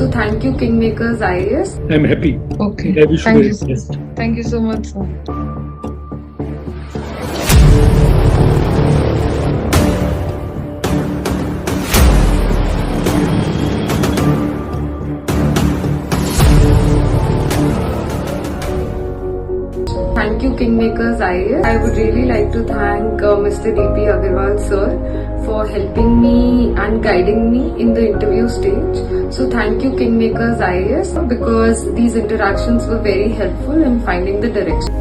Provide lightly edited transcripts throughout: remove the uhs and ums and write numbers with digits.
So thank you, KingMakers IAS. I'm happy. Okay. I wish you Thank very you. best. Thank you so much, sir. Thank you, KingMakers IAS. I would really like to thank Mr. D.P. Agarwal sir for helping me and guiding me in the interview stage. So thank you, KingMakers IAS, because these interactions were very helpful in finding the direction.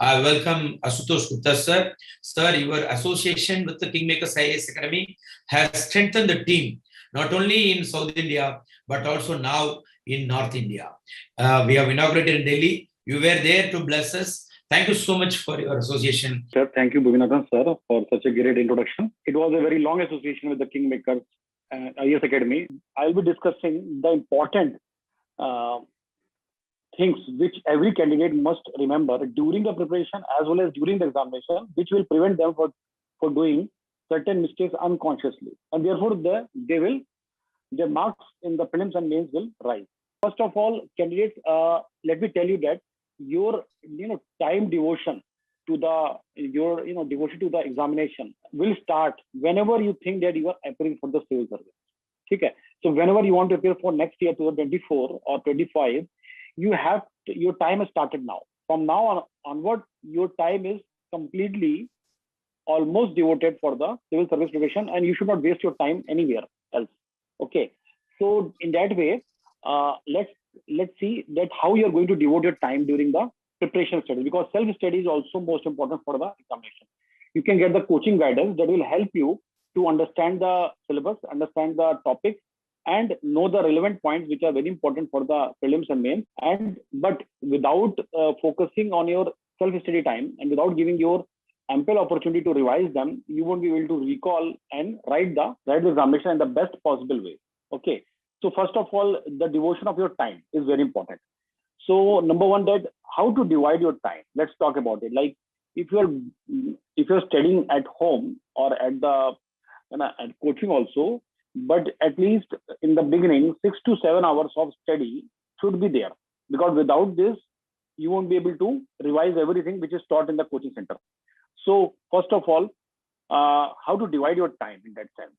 I welcome Ashutosh Gupta, sir. Sir, your association with the KingMakers IAS Academy has strengthened the team, not only in South India, but also now in North India. We have inaugurated in Delhi. You were there to bless us. Thank you so much for your association. Sir, thank you, Bhuvinathan, sir, for such a great introduction. It was a very long association with the KingMakers IAS Academy. I'll be discussing the important things which every candidate must remember during the preparation as well as during the examination, which will prevent them for doing certain mistakes unconsciously, and therefore their marks in the prelims and mains will rise. First of all, candidates, let me tell you that your time devotion to devotion to the examination will start whenever you think that you are appearing for the civil service. Okay, so whenever you want to appear for next year 2024 or 25, your time has started now. From now onward, your time is completely almost devoted for the civil service preparation, and you should not waste your time anywhere else. Okay, so in that way, let's see that how you are going to devote your time during the preparation study, because self-study is also most important for the examination. You can get the coaching guidance that will help you to understand the syllabus, understand the topics, and know the relevant points which are very important for the prelims and mains. But without focusing on your self-study time and without giving your ample opportunity to revise them, you won't be able to recall and write the examination in the best possible way. Okay, so first of all, the devotion of your time is very important. So number one, that how to divide your time. Let's talk about it. Like if you're studying at home or at coaching also, but at least in the beginning, 6 to 7 hours of study should be there, because without this, you won't be able to revise everything which is taught in the coaching center. So first of all, how to divide your time in that sense.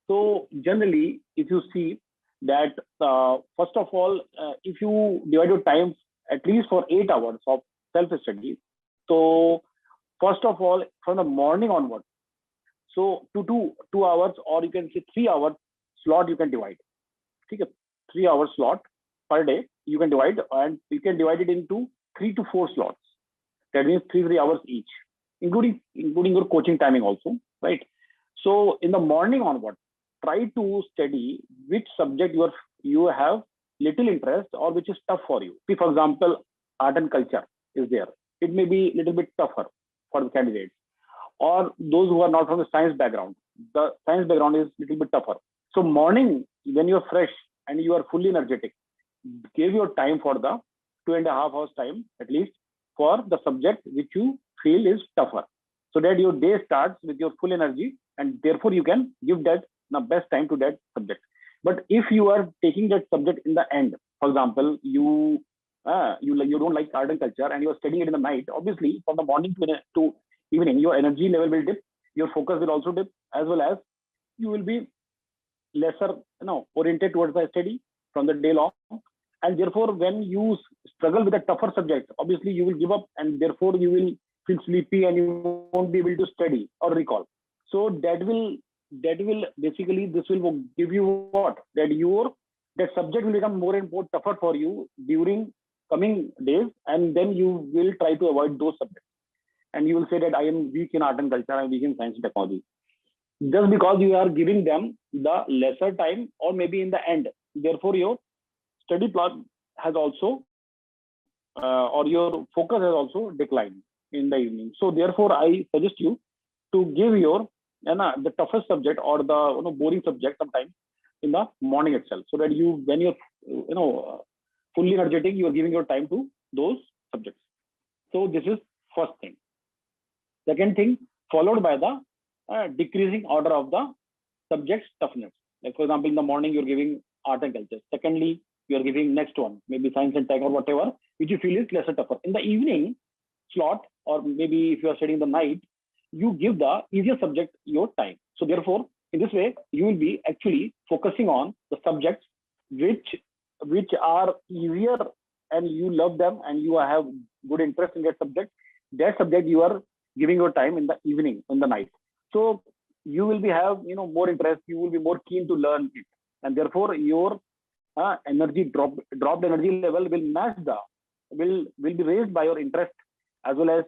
So generally, if you see that, first of all, if you divide your time at least for 8 hours of self-study, so first of all, from the morning onwards, so 2 hours, or you can say 3 hours slot you can divide. Okay, 3 hour slot per day you can divide, and you can divide it into 3 to 4 slots. That means 3 hours each, including your coaching timing also, right? So in the morning onward, try to study which subject you have little interest or which is tough for you. See, for example, art and culture is there. It may be a little bit tougher for the candidates, or those who are not from the science background. The science background is a little bit tougher. So morning, when you're fresh and you are fully energetic, give your time for the 2.5 hours time at least for the subject which you feel is tougher, so that your day starts with your full energy, and therefore you can give that the best time to that subject. But if you are taking that subject in the end, for example, you don't like art and culture and you are studying it in the night, obviously from the morning to evening, your energy level will dip, your focus will also dip, as well as you will be lesser oriented towards the study from the day long. And therefore, when you struggle with a tougher subject, obviously you will give up, and therefore you will feel sleepy and you won't be able to study or recall. So that will basically, this will give you what? That subject will become more and more tougher for you during coming days, and then you will try to avoid those subjects. And you will say that I am weak in art and culture, I am weak in science and technology. just because you are giving them the lesser time or maybe in the end. Therefore, your study plan has also or your focus has also declined in the evening. So therefore, I suggest you to give your the toughest subject or the boring subject sometimes in the morning itself, so that you when you're fully energetic, you are giving your time to those subjects. So this is first thing. Second thing, followed by the decreasing order of the subject's toughness. Like for example, in the morning you're giving art and culture. Secondly, you're giving next one, maybe science and tech or whatever, which you feel is lesser tougher. In the evening slot, or maybe if you are studying the night, you give the easier subject your time. So therefore, in this way, you will be actually focusing on the subjects which are easier and you love them and you have good interest in that subject. That subject you are giving your time in the evening, in the night. So you will be have more interest. You will be more keen to learn it, and therefore your energy dropped energy level will match the will be raised by your interest as well as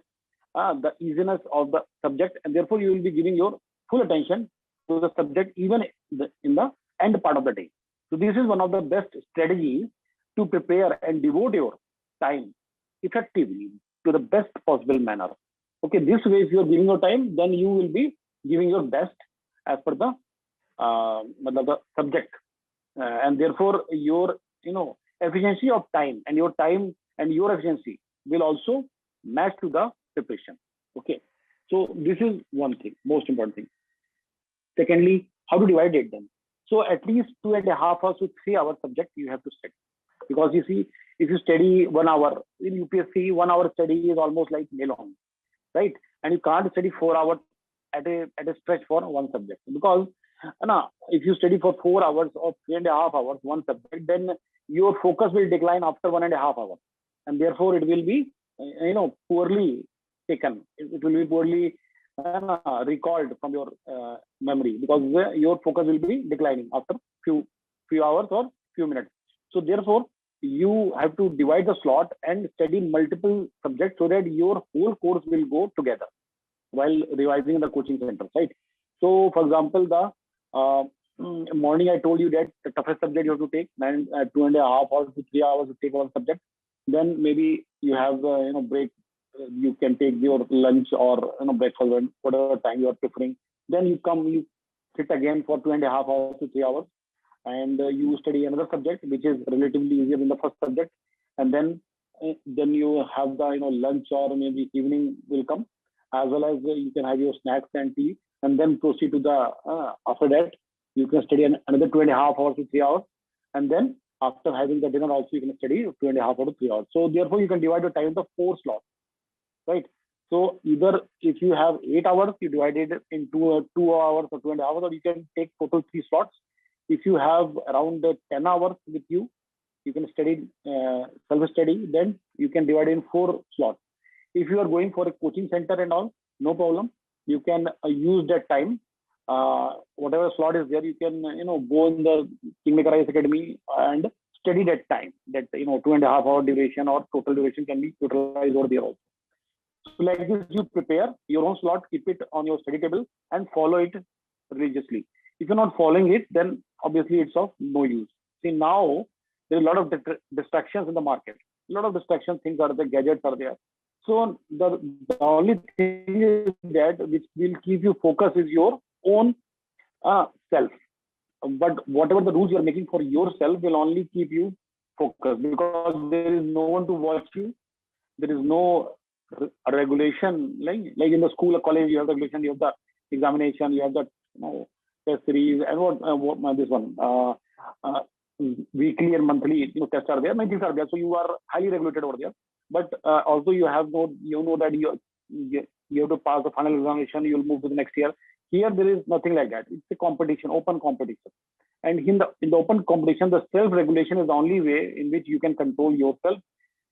the easiness of the subject, and therefore you will be giving your full attention to the subject even in the end part of the day. So this is one of the best strategies to prepare and devote your time effectively to the best possible manner. Okay, this way if you are giving your time, then you will be giving your best as per the subject, and therefore your efficiency of time and your efficiency will also match to the preparation. Okay, so this is one thing, most important thing. Secondly, how to divide it then? So at least 2.5 hours to 3 hours subject you have to study, because you see, if you study 1 hour in UPSC, 1 hour study is almost like day long, right? And you can't study 4 hours at a stretch for one subject, because if you study for 4 hours or 3.5 hours one subject, then your focus will decline after 1.5 hours, and therefore it will be poorly taken. It will be poorly recalled from your memory, because your focus will be declining after few hours or few minutes. So therefore you have to divide the slot and study multiple subjects so that your whole course will go together while revising in the coaching center, right? So for example, the morning I told you that the toughest subject you have to take 2.5 hours to 3 hours to take one subject. Then maybe you have break. You can take your lunch or breakfast, whatever time you are preferring. Then you sit again for 2.5 hours to 3 hours, and you study another subject which is relatively easier than the first subject, and then you have the lunch, or maybe evening will come, as well as you can have your snacks and tea, and then proceed to the after that you can study another 2.5 hours to 3 hours, and then after having the dinner also you can study 2.5 hours to 3 hours. So therefore you can divide your time into 4 slots, right? So either if you have 8 hours, you divide it into 2 hours or 2.5 hours, or you can take total 3 slots. If you have around 10 hours with you, you can study self-study, then you can divide in 4 slots. If you are going for a coaching center and all, no problem. You can use that time. Whatever slot is there, you can go in the KingMakers IAS Academy and study that time. That 2.5 hour duration or total duration can be utilized over there also. So like this, you prepare your own slot, keep it on your study table, and follow it religiously. If you're not following it, then obviously it's of no use. See, now there are a lot of distractions in the market. A lot of distraction things are there, gadgets are there. So the only thing is that which will keep you focused is your own self. But whatever the rules you're making for yourself will only keep you focused, because there is no one to watch you. There is no regulation like in the school or college. You have the regulation, you have the examination, you have the test series, and what this one weekly and monthly tests are there. Many things are there, so you are highly regulated over there. But also you have that you have to pass the final examination, you will move to the next year. Here there is nothing like that. It's a competition, open competition, and in the open competition, the self-regulation is the only way in which you can control yourself.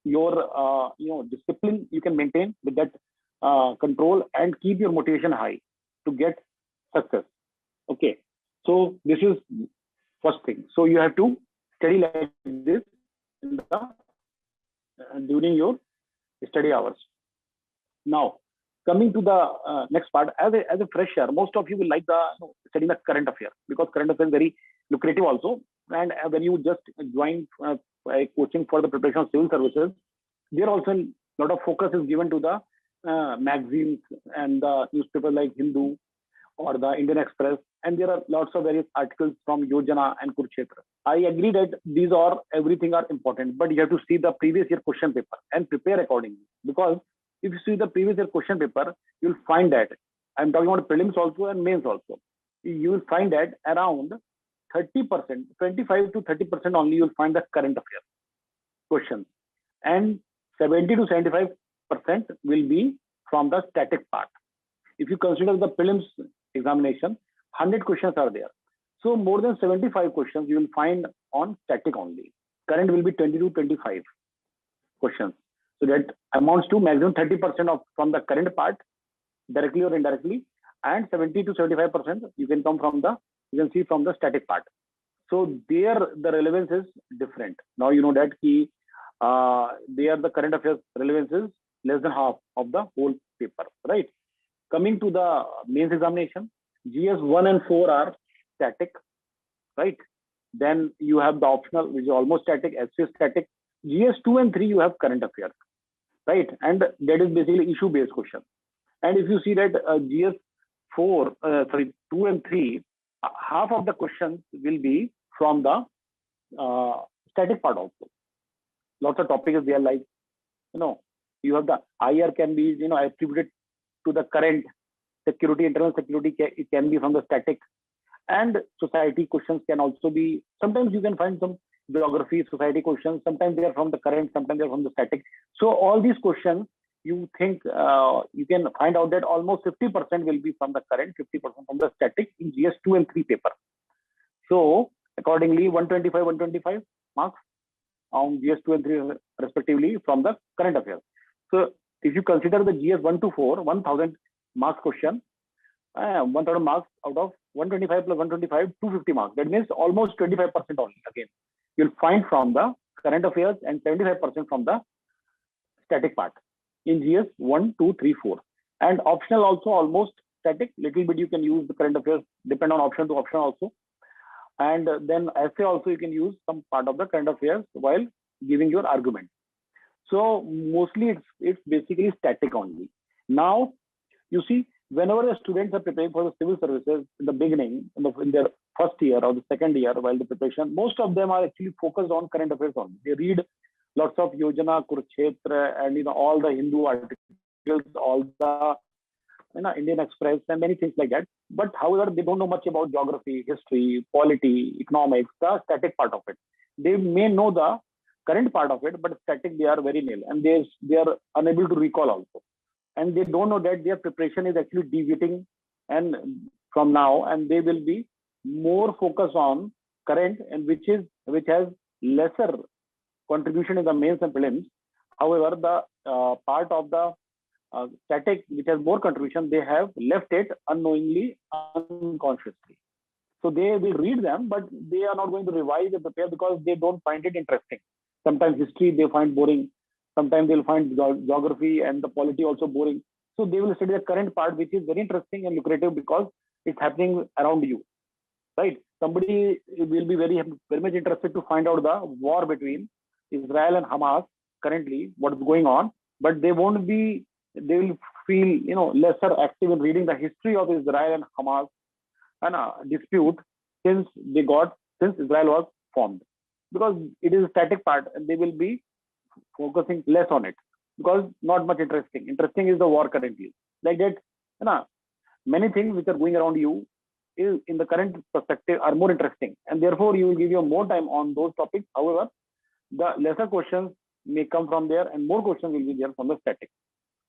Your discipline you can maintain with that control, and keep your motivation high to get success. Okay, so this is first thing. So you have to study like this in during your study hours. Now Coming to the next part, as a fresher, most of you will like the studying the current affair, because current affairs is very lucrative also. And when you just join a coaching for the preparation of civil services, there also a lot of focus is given to the magazines and the newspapers like Hindu or the Indian Express, and there are lots of various articles from Yojana and Kurukshetra. I agree that these are everything are important, but you have to see the previous year question paper and prepare accordingly. Because if you see the previous year question paper, you'll find that I'm talking about prelims also and mains also. You will find that around 30%, 25 to 30% only you'll find the current affairs questions, and 70 to 75% will be from the static part. If you consider the prelims examination, 100 questions are there. So more than 75 questions you will find on static only. Current will be 20 to 25 questions. So that amounts to maximum 30% of from the current part, directly or indirectly, and 70 to 75% you can see from the static part. So there the relevance is different. Now you know that key there the current affairs relevance is less than half of the whole paper, right? Coming to the mains examination, GS 1 and 4 are static, right? Then you have the optional, which is almost static, SC static. GS 2 and 3 you have current affairs, right? And that is basically issue based question. And if you see that GS 2 and 3, half of the questions will be from the static part also. Lots of topics there, like you have the IR can be attributed to the current security, internal security. It can be from the static, and society questions can also be. Sometimes you can find some geography, society questions. Sometimes they are from the current, sometimes they are from the static. So all these questions, you think you can find out that almost 50% will be from the current, 50% from the static in GS 2 and 3 paper. So accordingly, 125 marks on GS 2 and 3 respectively from the current affairs. So if you consider the GS 1 to 4, 1000 marks question, 1000 marks out of 125 plus 125, 250 marks. That means almost 25% only. Again, you'll find from the current affairs and 75% from the static part in GS 1, 2, 3, 4. And optional also almost static. Little bit you can use the current affairs, depend on option to option also. And then essay also you can use some part of the current affairs while giving your argument. So mostly it's basically static only. Now you see, whenever the students are preparing for the civil services in the beginning, in their first year or the second year while the preparation, most of them are actually focused on current affairs only. They read lots of Yojana, Kurukshetra, and all the Hindu articles, all the Indian Express, and many things like that. But however, they don't know much about geography, history, polity, economics, the static part of it. They may know the current part of it, but static they are very nil, and they are unable to recall also. And they don't know that their preparation is actually deviating and from now, and they will be more focused on current, and which has lesser contribution in the mains and prelims. However, the part of the static which has more contribution, they have left it unknowingly, unconsciously. So they will read them, but they are not going to revise and prepare because they don't find it interesting. Sometimes history they find boring. Sometimes they'll find geography and the polity also boring. So they will study the current part, which is very interesting and lucrative because it's happening around you, right? Somebody will be very much interested to find out the war between Israel and Hamas currently, what is going on, but they will feel lesser active in reading the history of Israel and Hamas and dispute since Israel was formed, because it is a static part and they will be focusing less on it because not much interesting. Interesting is the war currently. Like that, many things which are going around you is in the current perspective are more interesting, and therefore you will give you more time on those topics. However, the lesser questions may come from there and more questions will be there from the static.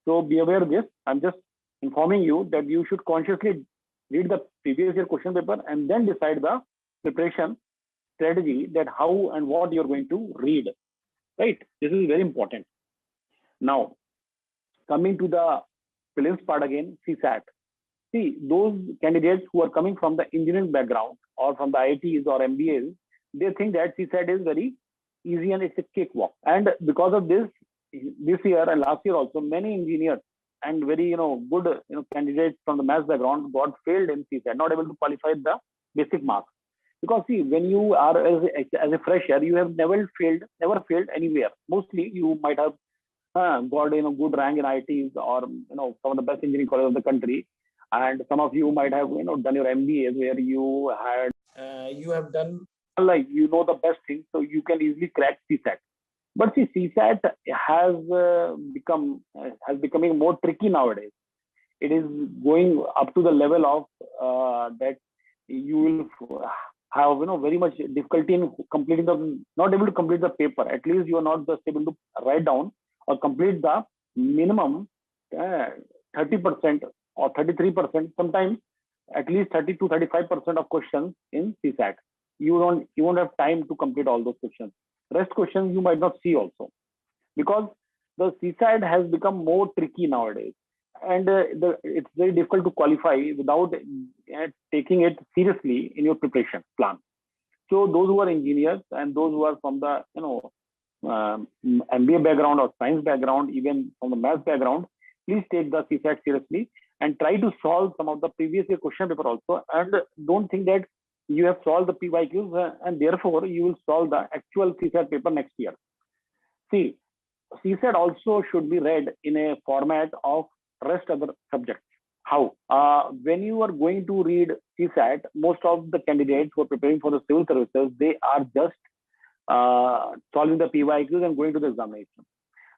So be aware of this. I'm just informing you that you should consciously read the previous year question paper and then decide the preparation strategy, that how and what you're going to read, right? This is very important. Now, coming to the prelims part again, CSAT. See, those candidates who are coming from the engineering background or from the IITs or MBAs, they think that CSAT is very easy and it's a cakewalk. And because of this year and last year also, many engineers and very good candidates from the maths background got failed in CSAT, not able to qualify the basic marks. Because see, when you are as a fresher, you have never failed anywhere. Mostly you might have got good rank in IITs or some of the best engineering colleges of the country, and some of you might have done your MBAs where you have done like the best thing, so you can easily crack CSAT. But see, CSAT has becoming more tricky nowadays. It is going up to the level of that you will have very much difficulty in completing not able to complete the paper. At least you are not just able to write down or complete the minimum 30% or 33%, sometimes at least 30 to 35% of questions in CSAT. You won't have time to complete all those questions. Rest questions you might not see also, because the CSAT has become more tricky nowadays, and it's very difficult to qualify without taking it seriously in your preparation plan. So those who are engineers and those who are from the MBA background or science background, even from the maths background, please take the CSAT seriously and try to solve some of the previous year question paper also, and don't think that you have solved the PYQs and therefore you will solve the actual CSAT paper next year. See, CSAT also should be read in a format of rest other subjects. How? When you are going to read CSAT, most of the candidates who are preparing for the civil services, they are just solving the PYQs and going to the examination.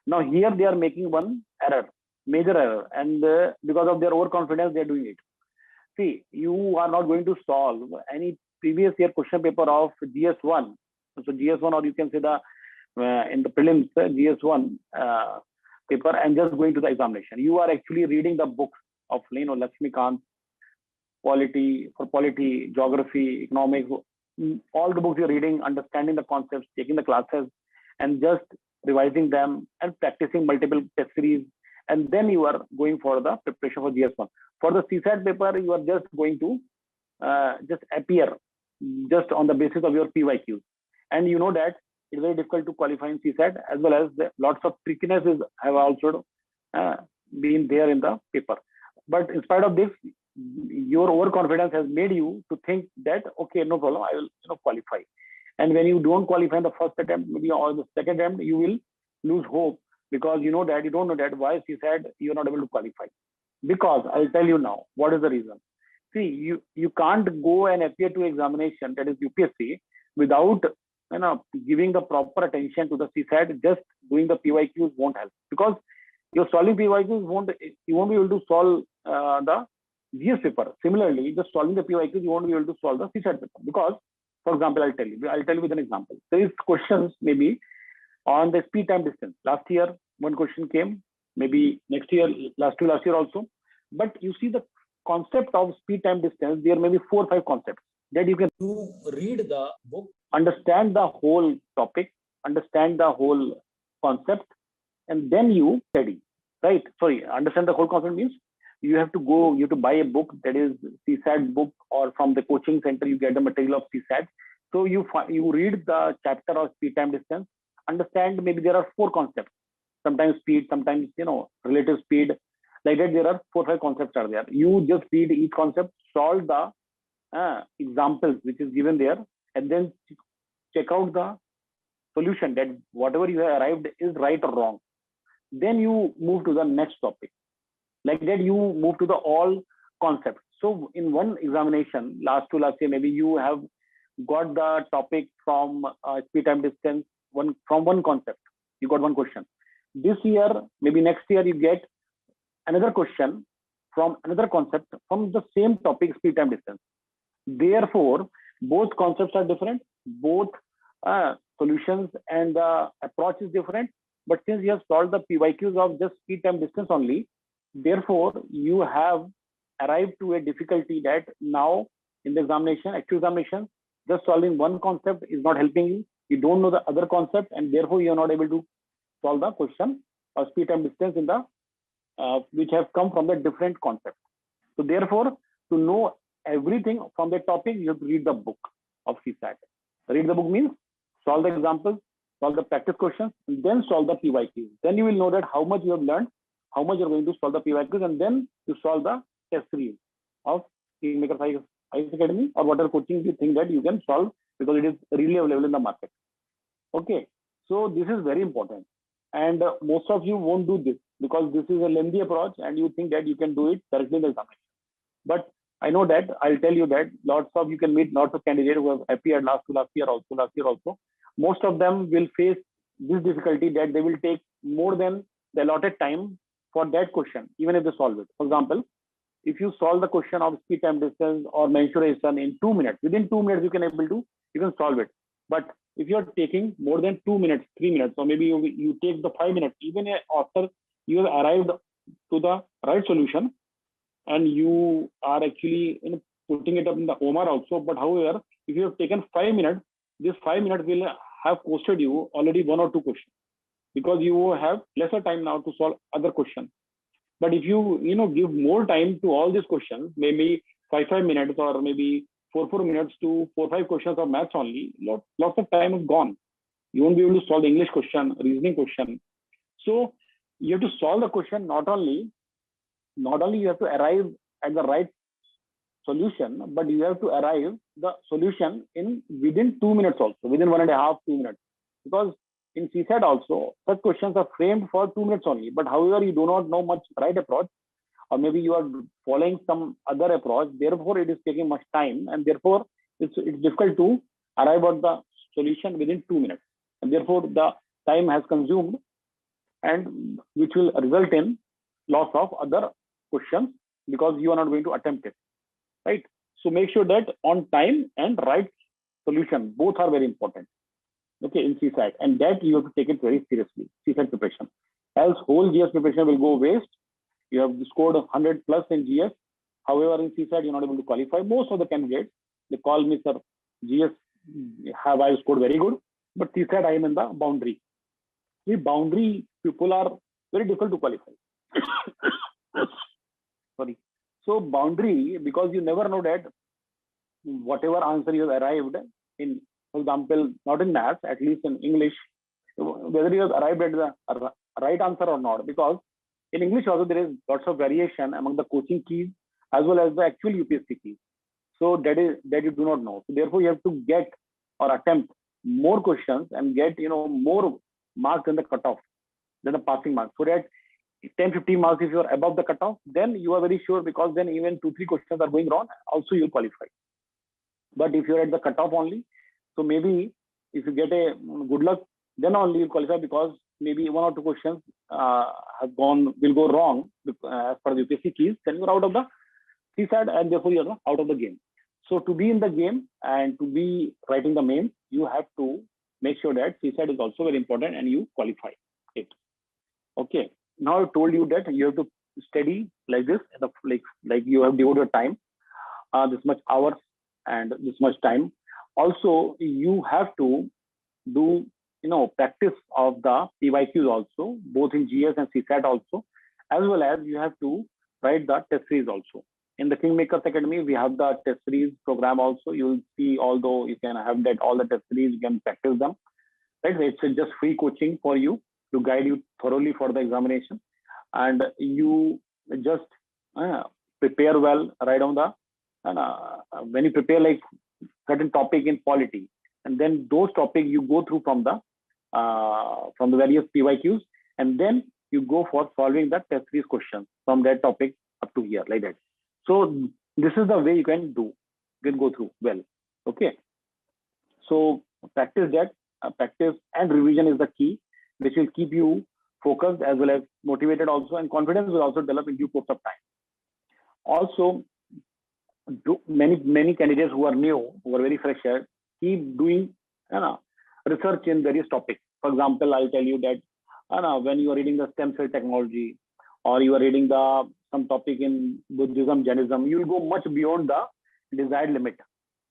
Now here they are making one error, major error, and because of their overconfidence, they are doing it. See, you are not going to solve any previous year question paper of GS1. So GS1, or you can say the in the prelims GS1 paper, and just going to the examination. You are actually reading the books of Lakshmikant, polity, geography, economics, all the books you're reading, understanding the concepts, taking the classes, and just revising them and practicing multiple test series. And then you are going for the preparation for GS1. For the CSAT paper, you are just going to just appear just on the basis of your PYQs. And you know that it's very difficult to qualify in CSAT, as well as lots of trickinesses have also been there in the paper. But in spite of this, your overconfidence has made you to think that, okay, no problem, I will qualify. And when you don't qualify in the first attempt, maybe or the second attempt, you will lose hope, because you don't know that why CSAT you're not able to qualify. Because I'll tell you now, what is the reason? See, you can't go and appear to examination, that is UPSC, without giving the proper attention to the CSAT. Just doing the PYQs won't help, because you're solving PYQs you won't be able to solve the GS paper. Similarly, just solving the PYQs, you won't be able to solve the CSAT paper. Because, for example, I'll tell you with an example. There is questions maybe on the speed time distance. Last year, one question came, maybe next year, last year also. But you see the concept of speed time distance, there may be 4 or 5 concepts that you can read the book, understand the whole topic, understand the whole concept, and then you study, right? Sorry, understand the whole concept means you have to buy a book, that is CSAT book, or from the coaching center, you get the material of CSAT. So you read the chapter of speed time distance, understand maybe there are 4 concepts, sometimes speed, sometimes relative speed, like that. There are 4 or 5 concepts are there. You just read each concept, solve the examples which is given there, and then check out the solution, that whatever you have arrived is right or wrong. Then you move to the next topic. Like that, you move to the all concepts. So in one examination, last year, maybe you have got the topic from speed time distance from one concept. You got one question. This year, maybe next year, you get another question from another concept from the same topic, speed time distance. Therefore, both concepts are different, both solutions and the approach is different. But since you have solved the PYQs of just speed time distance only, therefore you have arrived to a difficulty that now in the examination, actual examination, just solving one concept is not helping you. You don't know the other concept, and therefore you are not able to solve the question of speed time distance in the which have come from the different concepts. So therefore, to know everything from the topic, you have to read the book of CSAT. Read the book means solve the examples, solve the practice questions, and then solve the PYQs. Then you will know that how much you have learned how much you're going to solve the PYQs, and then you solve the test series of KingMakers IAS Academy or whatever coaching you think that you can solve, because it is really available in the market. Okay, so this is very important, and most of you won't do this because this is a lengthy approach and you think that you can do it directly in the examination. But I know that I'll tell you that lots of you can meet lots of candidates who have appeared last year also. Most of them will face this difficulty that they will take more than the allotted time for that question, even if they solve it. For example, if you solve the question of speed, time, distance, or mensuration in 2 minutes, within 2 minutes you can solve it. But if you are taking more than 2 minutes, 3 minutes, or maybe you take the 5 minutes, even after you have arrived to the right solution, and you are actually putting it up in the OMR also. But however, if you have taken 5 minutes, this 5 minutes will have costed you already 1 or 2 questions, because you have lesser time now to solve other questions. But if you give more time to all these questions, maybe 5 minutes, or maybe 4 minutes to 4-5 questions of maths only, lots of time is gone. You won't be able to solve the English question, reasoning question. So you have to solve the question. Not only you have to arrive at the right solution, but you have to arrive the solution within 2 minutes also, within 1.5, 2 minutes. Because in CSAT also, such questions are framed for 2 minutes only. But however, you do not know much right approach, or maybe you are following some other approach, therefore it is taking much time, and therefore it's difficult to arrive at the solution within 2 minutes. And therefore the time has consumed, and which will result in loss of other questions because you are not going to attempt it, right? So make sure that on time and right solution, both are very important, okay, in CSAT, and that you have to take it very seriously, CSAT preparation. Else whole GS preparation will go waste. You have scored 100 plus in GS. However, in CSAT, you're not able to qualify. Most of the candidates, they call me, sir, GS I scored very good, but CSAT I am in the boundary. The boundary people are very difficult to qualify. Sorry. So boundary, because you never know that whatever answer you have arrived in, for example, not in maths, at least in English, whether you have arrived at the right answer or not. Because in English also there is lots of variation among the coaching keys as well as the actual UPSC keys. So that you do not know. So therefore you have to get or attempt more questions and get more marks than the cutoff, than the passing marks. So that 10-15 marks, if you are above the cutoff, then you are very sure, because then even 2-3 questions are going wrong, also you qualify. But if you're at the cutoff only, so maybe if you get a good luck, then only you qualify, because maybe 1 or 2 questions will go wrong as per the UPSC keys, then you're out of the CSAT, and therefore you're out of the game. So to be in the game and to be writing the mains, you have to make sure that CSAT is also very important and you qualify it. Okay. Now I told you that you have to study like this, like you have devoted time, this much hours and this much time. Also, you have to do practice of the PYQs also, both in GS and CSAT also, as well as you have to write the test series also. In the KingMakers Academy, we have the test series program also. You will see, although you can have that all the test series, you can practice them. Right? It's just free coaching for you to guide you thoroughly for the examination, and you just prepare well. Right on the when you prepare like certain topic in polity, and then those topics you go through from the various PYQs, and then you go for solving the test series questions from that topic up to here, like that. So this is the way you can go through well. Okay. So practice that. Practice and revision is the key, which will keep you focused as well as motivated also, and confidence will also develop in due course of time. Also, many candidates who are new, who are very fresh, keep doing research in various topics. For example, I'll tell you that when you are reading the stem cell technology, or you are reading some topic in Buddhism, Jainism, you will go much beyond the desired limit.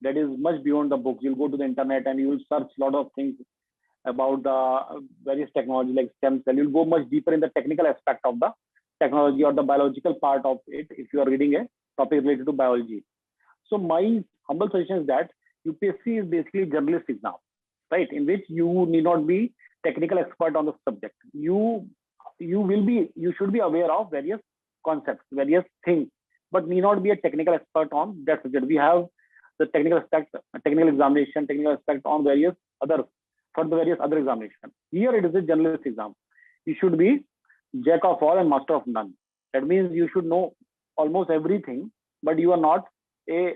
That is much beyond the books. You'll go to the internet and you will search a lot of things about the various technology like stem cell. You'll go much deeper in the technical aspect of the technology or the biological part of it if you are reading a topic related to biology. So my humble suggestion is that UPSC is basically journalist exam, right? In which you need not be technical expert on the subject. You you should be aware of various concepts, various things, but need not be a technical expert on that subject. We have the technical aspect, technical examination, technical aspect on various other, for the various other examination. Here it is a generalist exam. You should be jack of all and master of none. That means you should know almost everything, but you are not a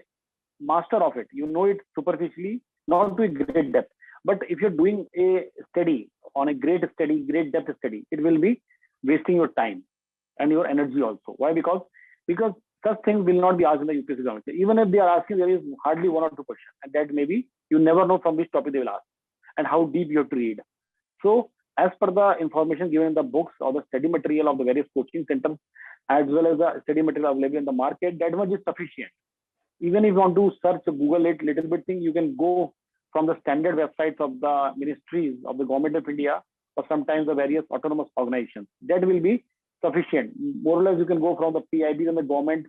master of it. You know it superficially, not to a great depth. But if you're doing a study on a great study, great depth study, it will be wasting your time and your energy also. Why? Because such things will not be asked in the UPSC examination. Even if they are asking, there is hardly one or two questions, and that maybe you never know from which topic they will ask and how deep you have to read. So, as per the information given in the books or the study material of the various coaching centers, as well as the study material available in the market, that much is sufficient. Even if you want to search, Google it, little bit thing, you can go from the standard websites of the ministries of the government of India, or sometimes the various autonomous organizations. That will be sufficient. More or less, you can go from the PIB and the government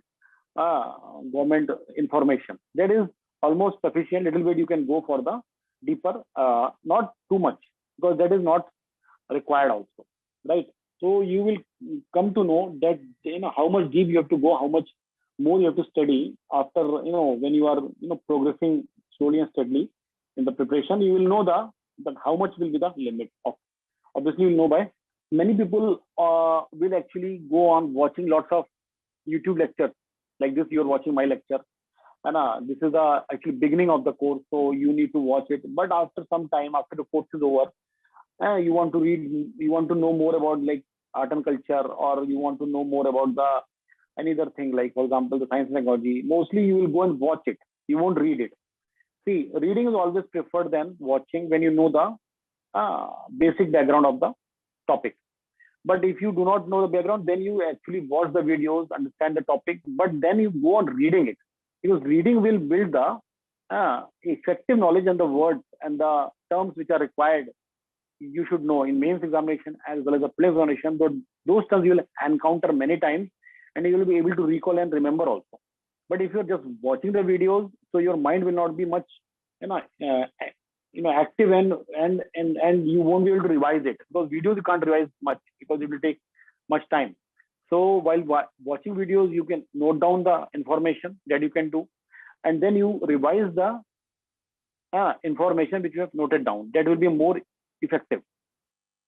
information. That is almost sufficient. Little bit you can go for the deeper, not too much, because that is not required also, right? So you will come to know that how much deep you have to go, how much more you have to study after when you are progressing slowly and steadily in the preparation. You will know that how much will be the limit of. Obviously, you will know by many people will actually go on watching lots of YouTube lectures like this. You are watching my lecture, and this is the actually beginning of the course, so you need to watch it. But after some time, after the course is over, you want to read, you want to know more about like art and culture, or you want to know more about the any other thing, like for example the science and technology. Mostly you will go and watch it, you won't read it. See, reading is always preferred than watching when you know the basic background of the topic. But if you do not know the background, then you actually watch the videos, understand the topic, but then you go on reading it, because reading will build the effective knowledge and the words and the terms which are required. You should know in mains examination as well as the prelims examination. Those terms you will encounter many times, and you will be able to recall and remember also. But if you're just watching the videos, so your mind will not be much active, and you won't be able to revise it, because videos you can't revise much, because it will take much time. So while watching videos, you can note down the information that you can do, and then you revise the information which you have noted down. That will be more effective.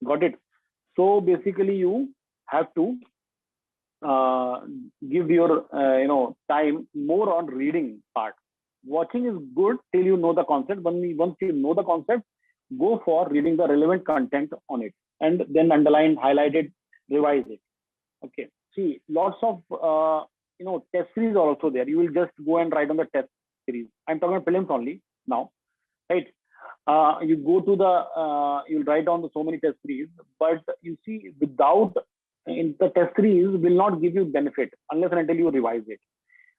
Got it? So basically, you have to give your time more on reading part. Watching is good till you know the concept. Once you know the concept, go for reading the relevant content on it, and then underline, highlight it, revise it. Okay. See, lots of test series are also there. You will just go and write on the test series. I'm talking about prelims only now, right? You go to the you'll write down so many test series, but you see, without in the test series will not give you benefit unless and until you revise it.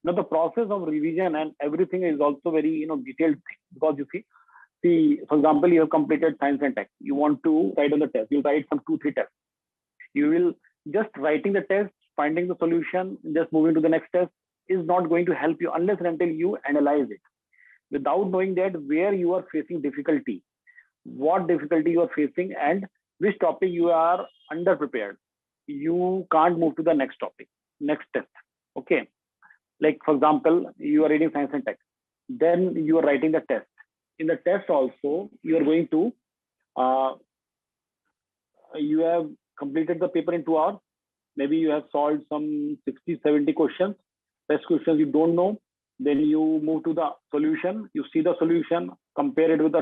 Now the process of revision and everything is also very detailed thing, because you see, for example, you have completed science and tech. You want to write on the test. You write some 2-3 tests. You will just writing the test, finding the solution, just moving to the next test is not going to help you unless and until you analyze it. Without knowing that where you are facing difficulty, what difficulty you are facing, and which topic you are under prepared, you can't move to the next topic, next test. Okay. Like for example, you are reading science and tech, then you are writing the test. In the test also, you are going to, you have completed the paper in 2 hours. Maybe you have solved some 60-70 questions. Test questions you don't know. Then you move to the solution. You see the solution, compare it with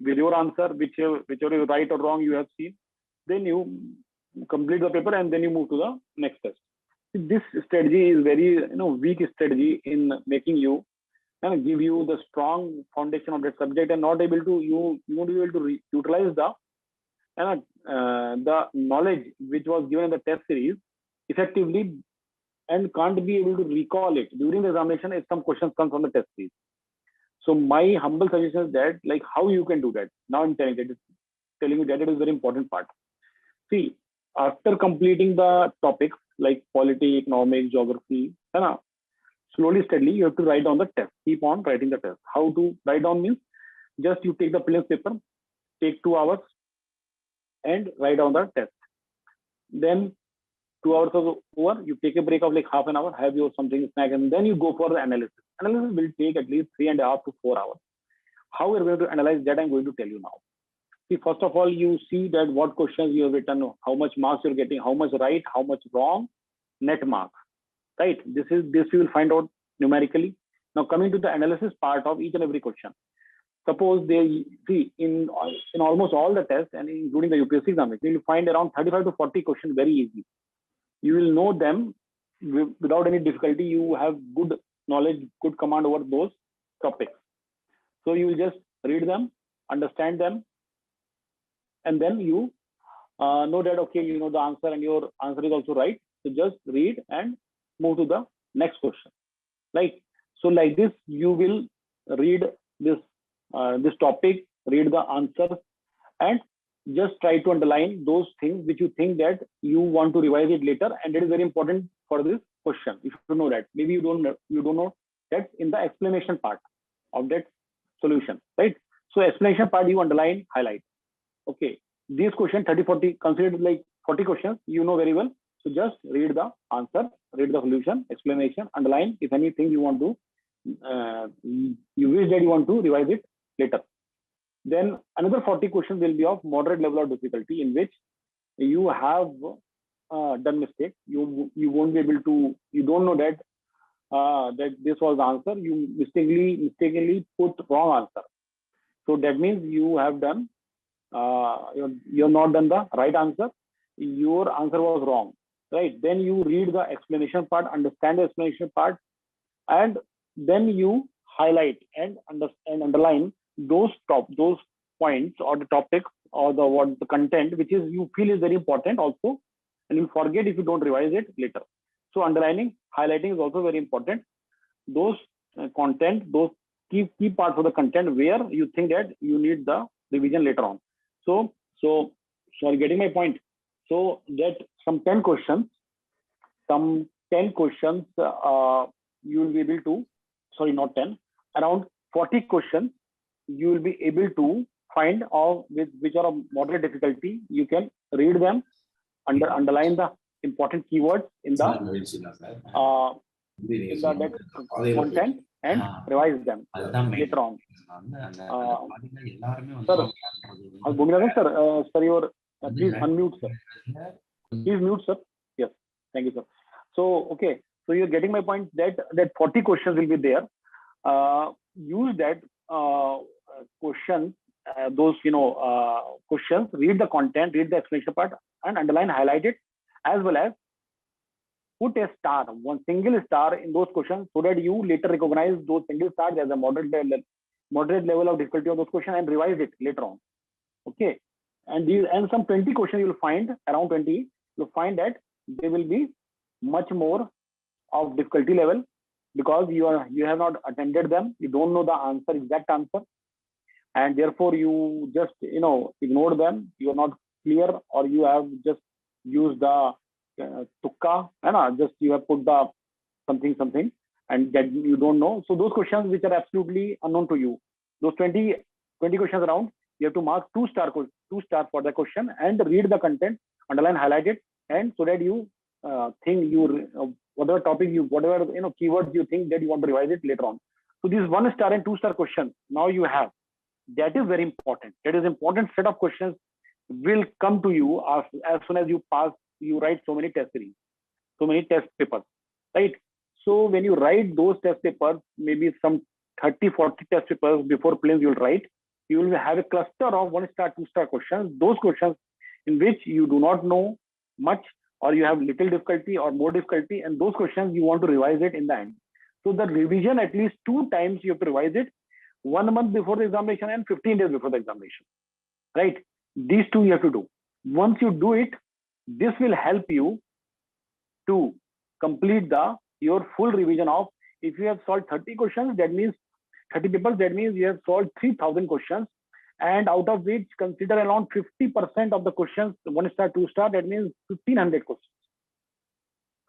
your answer, whichever right or wrong you have seen. Then you complete the paper, and then you move to the next test. This strategy is very weak strategy in making you give you the strong foundation of that subject, and not able to you won't be able to utilize the knowledge which was given in the test series effectively, and can't be able to recall it during the examination if some questions come from the test series. So my humble suggestion is that, like, how you can do that. Now I'm telling you that it is very important part. See, after completing the topics like polity, economics, geography, slowly, steadily, you have to write down the test. Keep on writing the test. How to write down means, just you take the prelims paper, take 2 hours, and write down the test. Then 2 hours are over, you take a break of like half an hour, have your something snack, and then you go for the analysis. Analysis will take at least 3.5 to 4 hours. How we're going to analyze that, I'm going to tell you now. See, first of all, you see that what questions you have written, how much marks you're getting, how much right, how much wrong, net marks, right? This you will find out numerically. Now coming to the analysis part of each and every question. Suppose they see in almost all the tests and including the UPSC examination, you will find around 35 to 40 questions very easy. You will know them without any difficulty. You have good knowledge, good command over those topics. So you will just read them, understand them, and then you know that, okay, you know the answer and your answer is also right. So just read and move to the next question. Right? So like this, you will read this topic, read the answers, and just try to underline those things which you think that you want to revise it later, and it is very important for this question. If you know that, maybe you don't know that in the explanation part of that solution, right? So explanation part you underline, highlight. Okay, these questions 30-40 considered like 40 questions, you know very well. So just read the answer, read the solution, explanation, underline if anything you want to you wish that you want to revise it later. Then another 40 questions will be of moderate level of difficulty, in which you have done mistake. You won't be able to, you don't know that that this was the answer. You mistakenly put wrong answer. So that means you have done you're not done the right answer. Your answer was wrong, right? Then you read the explanation part, understand the explanation part, and then you highlight and underline those points or the topics or the content which is you feel is very important also, and you forget if you don't revise it later. So underlining, highlighting is also very important. Those content, those key parts of the content where you think that you need the revision later on. So are you getting my point? So that some 10 questions you will be able to, sorry, not 10, around 40 questions you will be able to find of which are of moderate difficulty. You can read them, underline the important keywords in the content and revise them later on. Sir, your please unmute, sir. Please mute, sir. Yes, thank you, sir. So okay, so you're getting my point that 40 questions will be there. Use that questions, those questions, read the content, read the explanation part, and underline, highlight it, as well as put a star, one single star in those questions, so that you later recognize those single stars as a moderate level of difficulty of those questions and revise it later on. Okay, and some 20 questions you will find, around 20, you'll find that they will be much more of difficulty level, because you have not attended them, you don't know the exact answer, and therefore you just ignore them, you are not clear, or you have just used the tukka, and just you have put the something and that you don't know. So those questions which are absolutely unknown to you, those 20 questions around, you have to mark 2 star for the question and read the content, underline, highlight it, and so that you think whatever topic whatever keywords you think that you want to revise it later on. So these 1 star and 2 star questions now you have. That is very important. That is important set of questions will come to you as soon as you pass. You write so many test series, so many test papers, right? So when you write those test papers, maybe some 30-40 test papers before prelims you'll write, you will have a cluster of 1 star, 2 star questions. Those questions in which you do not know much, or you have little difficulty or more difficulty, and those questions you want to revise it in the end. So the revision, at least 2 times you have to revise it, 1 month before the examination and 15 days before the examination, right? These 2 you have to do. Once you do it, this will help you to complete your full revision of, if you have solved 30 questions, that means 30 papers, that means you have solved 3,000 questions, and out of which consider around 50% of the questions 1 star, 2 star, that means 1,500 questions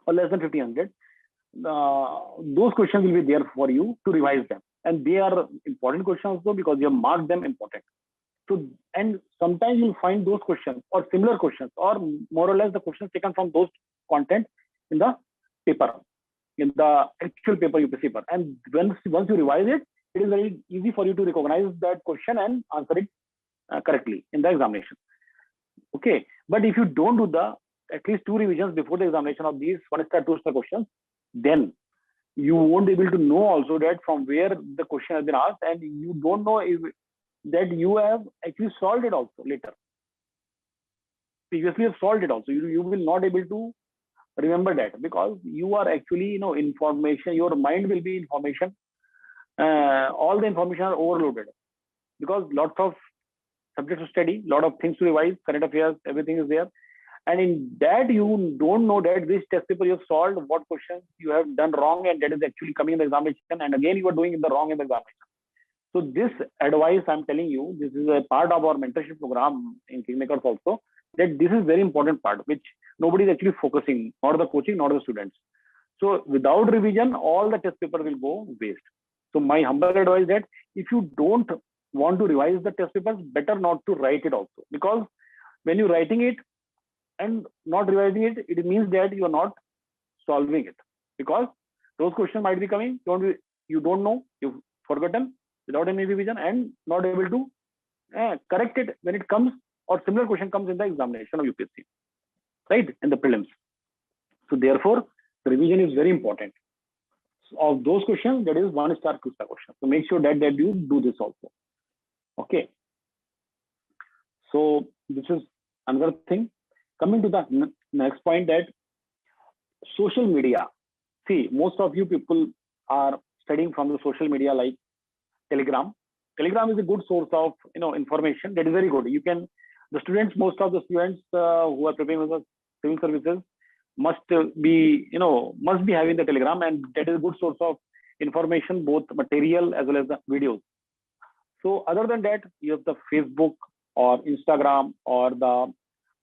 or less than 1,500. Those questions will be there for you to revise them, and they are important questions also because you have marked them important. So and sometimes you'll find those questions or similar questions or more or less the questions taken from those content in the paper, in the actual paper UPSC paper. And once you revise it, it is very easy for you to recognize that question and answer it correctly in the examination. Okay, but if you don't do the at least 2 revisions before the examination of these 1-star, 2-star questions, then you won't be able to know also that from where the question has been asked, and you don't know if that you have actually solved it also later. Previously, you have solved it also. You will not able to remember that because you are actually, information, your mind will be information. All the information are overloaded because lots of subjects to study, lot of things to revise, current affairs, everything is there. And in that, you don't know that this test paper you have solved, what questions you have done wrong, and that is actually coming in the examination. And again, you are doing it the wrong in the examination. So this advice I'm telling you, this is a part of our mentorship program in KingMakers also, that this is very important part, which nobody is actually focusing, nor the coaching, nor the students. So without revision, all the test paper will go waste. So my humble advice that if you don't want to revise the test papers, better not to write it also. Because when you're writing it and not revising it, it means that you are not solving it. Because those questions might be coming, you don't know, you've forgotten, without any revision, and not able to correct it when it comes, or similar question comes in the examination of UPSC, right, in the prelims. So therefore, the revision is very important. So of those questions, that is 1-star, 2-star question. So make sure that you do this also. Okay. So this is another thing. Coming to the next point, that social media. See, most of you people are studying from the social media like Telegram. Telegram is a good source of information. That is very good. You can, the students, most of the students who are preparing for the civil services must be having the Telegram, and that is a good source of information, both material as well as the videos. So other than that, you have the Facebook or Instagram or the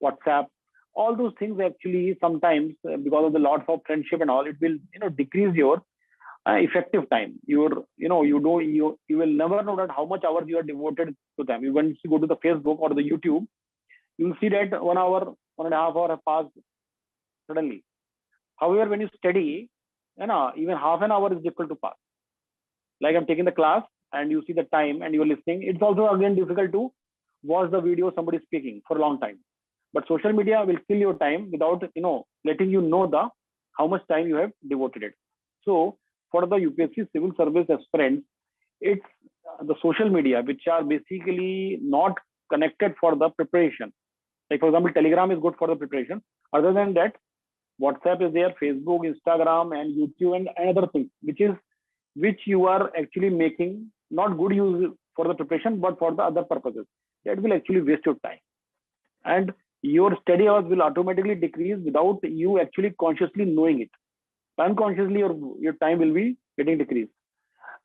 WhatsApp. All those things actually sometimes, because of the lots of friendship and all, it will decrease your effective time. You will never know that how much hours you are devoted to them. You when you go to the Facebook or the YouTube, you will see that 1 hour, 1.5 hours have passed suddenly. However, when you study, even half an hour is difficult to pass. Like I'm taking the class and you see the time and you are listening. It's also again difficult to watch the video somebody speaking for a long time. But social media will kill your time without letting you know how much time you have devoted it. So for the UPSC civil service aspirants, it's the social media which are basically not connected for the preparation. Like for example, Telegram is good for the preparation. Other than that, WhatsApp is there, Facebook, Instagram, and YouTube, and other things, which you are actually making not good use for the preparation, but for the other purposes. That will actually waste your time. And your study hours will automatically decrease without you actually consciously knowing it. Unconsciously, your time will be getting decreased.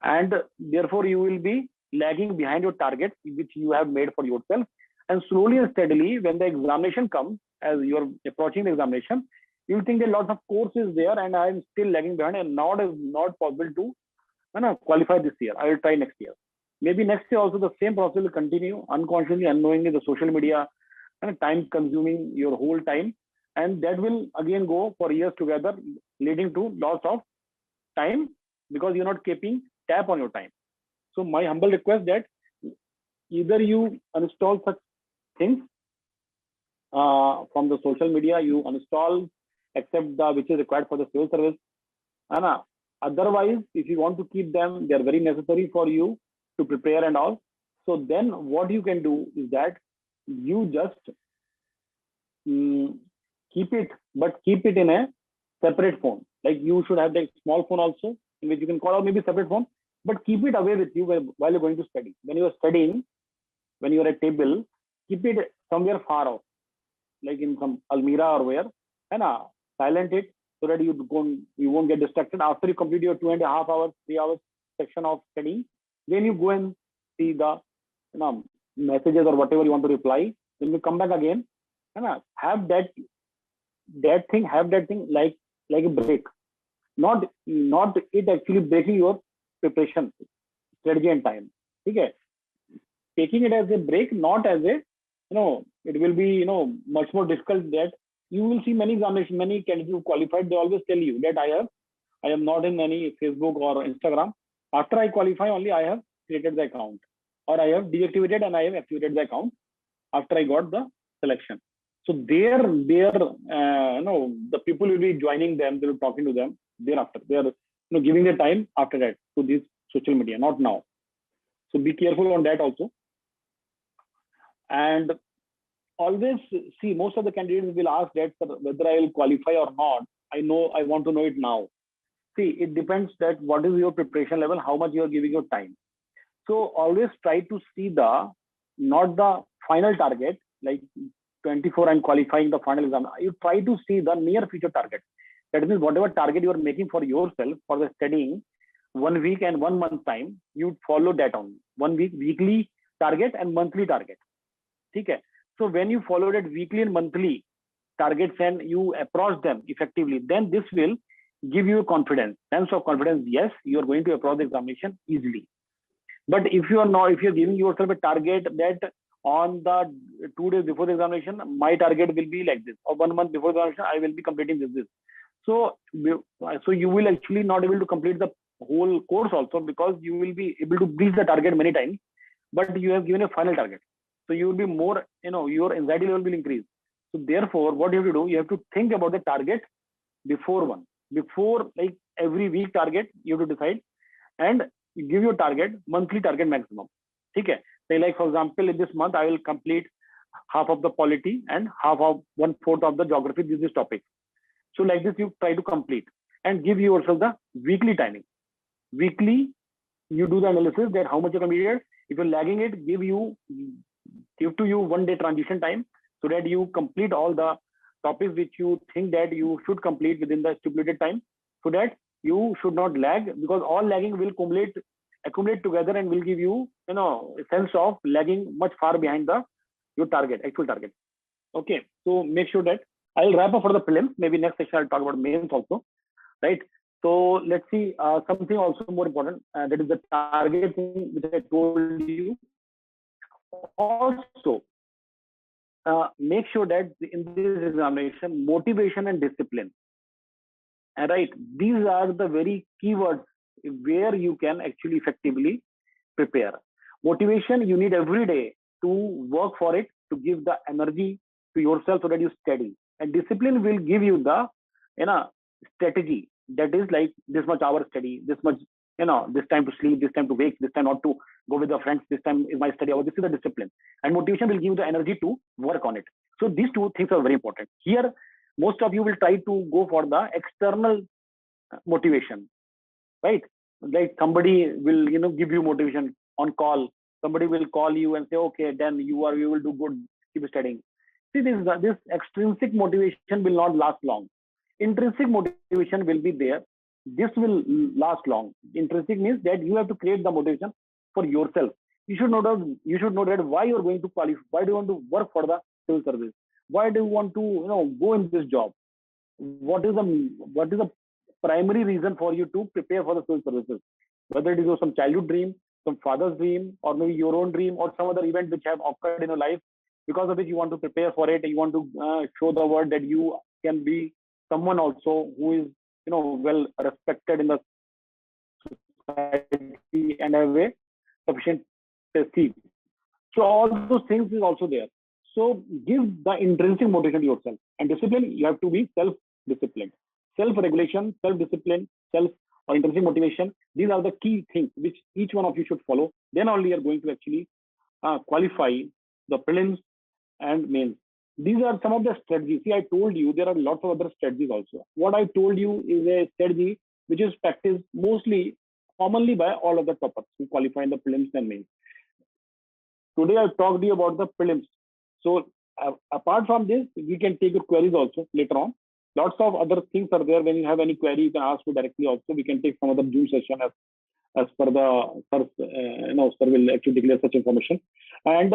And therefore, you will be lagging behind your targets, which you have made for yourself. And slowly and steadily, when the examination comes, as you are approaching the examination, you will think that lots of courses there and I am still lagging behind and not possible to qualify this year. I will try next year. Maybe next year also the same process will continue, unconsciously, unknowingly, the social media time consuming your whole time, and that will again go for years together, leading to loss of time because you're not keeping tab on your time. So my humble request that either you uninstall such things from the social media, you uninstall except the which is required for the civil service. Otherwise, if you want to keep them, they are very necessary for you to prepare and all. So then what you can do is that you just keep it in a separate phone. Like you should have the small phone also in which you can call, or maybe separate phone, but keep it away with you while you're going to study. When you are studying, when you are at table, keep it somewhere far off, like in some almirah or where, and silent it so that you won't get distracted. After you complete your 2.5 hours, 3 hours section of studying, then you go and see the messages or whatever you want to reply. Then you come back again and have that thing like a break. Not it actually breaking your preparation, strategy and time. Okay. taking it as a break, not as a, it will be, much more difficult. That you will see many examinations, many candidates who qualified, they always tell you that I am not in any Facebook or Instagram. After I qualify only, I have created the account, or I have deactivated and I have activated the account after I got the selection. So the people will be joining them, they will be talking to them thereafter. They are giving their time after that to this social media, not now. So be careful on that also. And always see, most of the candidates will ask that whether I will qualify or not. I want to know it now. See, it depends that what is your preparation level, how much you are giving your time. So always try to see not the final target, like 24 and qualifying the final exam. You try to see the near future target. That means whatever target you are making for yourself for the studying 1 week and 1 month time, you follow that on 1 week, weekly target and monthly target. Okay. So when you follow that weekly and monthly targets and you approach them effectively, then this will give you confidence, sense of confidence. Yes, you are going to approach the examination easily. But if you're giving yourself a target that on the 2 days before the examination, my target will be like this, or 1 month before the examination, I will be completing this. So you will actually not able to complete the whole course also, because you will be able to reach the target many times, but you have given a final target. So you will be more, your anxiety level will increase. So therefore, what you have to do, you have to think about the target before like every week target, you have to decide and give your target, monthly target maximum. Okay. Say like, for example, in this month, I will complete half of the polity and half of 1/4 of the geography, this topic. So like this, you try to complete and give yourself the weekly timing. Weekly, you do the analysis that how much you completed. If you're lagging it, give to you 1 day transition time, so that you complete all the topics which you think that you should complete within the stipulated time, so that you should not lag, because all lagging will accumulate together and will give you, a sense of lagging much far behind your actual target. Okay. So make sure that I'll wrap up for the prelims. Maybe next session I'll talk about mains also, right? So let's see something also more important, that is the target thing which I told you. Also, make sure that in this examination, motivation and discipline, right? These are the very keywords where you can actually effectively prepare. Motivation, you need every day to work for it, to give the energy to yourself so that you study. And discipline will give you the strategy, that is like this much hour study, this much, this time to sleep, this time to wake, this time not to go with the friends, this time is my study hour. This is the discipline. And motivation will give you the energy to work on it. So these two things are very important. Here, most of you will try to go for the external motivation, right? Like somebody will, give you motivation on call. Somebody will call you and say, okay, then you will do good, keep studying. See, this extrinsic motivation will not last long. Intrinsic motivation will be there. This will last long. Intrinsic means that you have to create the motivation for yourself. You should know that why you are going to qualify. Why do you want to work for the civil service? Why do you want to go in this job? What is the primary reason for you to prepare for the civil services? Whether it is some childhood dream, some father's dream, or maybe your own dream, or some other event which have occurred in your life, because of which you want to prepare for it. You want to show the world that you can be someone also who is well respected in the society and have a sufficient prestige. So all those things is also there. So give the intrinsic motivation to yourself. And discipline, you have to be self-disciplined. Self-regulation, self-discipline, or intrinsic motivation. These are the key things which each one of you should follow. Then only you are going to actually qualify the prelims and mains. These are some of the strategies. See, I told you there are lots of other strategies also. What I told you is a strategy which is practiced commonly by all of the toppers who qualify in the prelims and mains. Today I've talked to you about the prelims. So apart from this, we can take your queries also later on. Lots of other things are there. When you have any query, you can ask me directly also. We can take some other Zoom session as per the sir will actually declare such information. And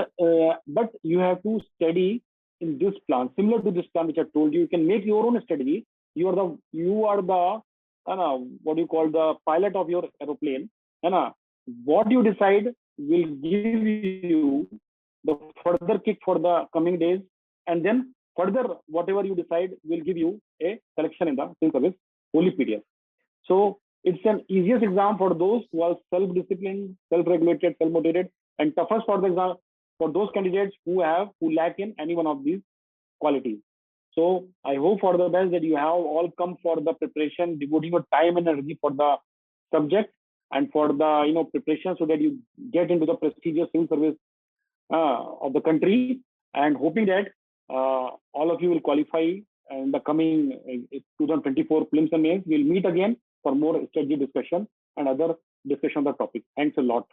but you have to study in this plan, similar to this plan which I told you. You can make your own strategy. You are the what do you call, the pilot of your aeroplane. What you decide, will give you the further kick for the coming days, and then further whatever you decide will give you a selection in the civil service wholly PDF. So it's an easiest exam for those who are self-disciplined, self-regulated, self-motivated, and toughest for the exam for those candidates who lack in any one of these qualities. So I hope for the best that you have all come for the preparation, devoting your time and energy for the subject and for the preparation, so that you get into the prestigious civil service of the country, and hoping that all of you will qualify in the coming 2024 Prelims and Mains. We'll meet again for more strategy discussion and other discussion on the topic. Thanks a lot.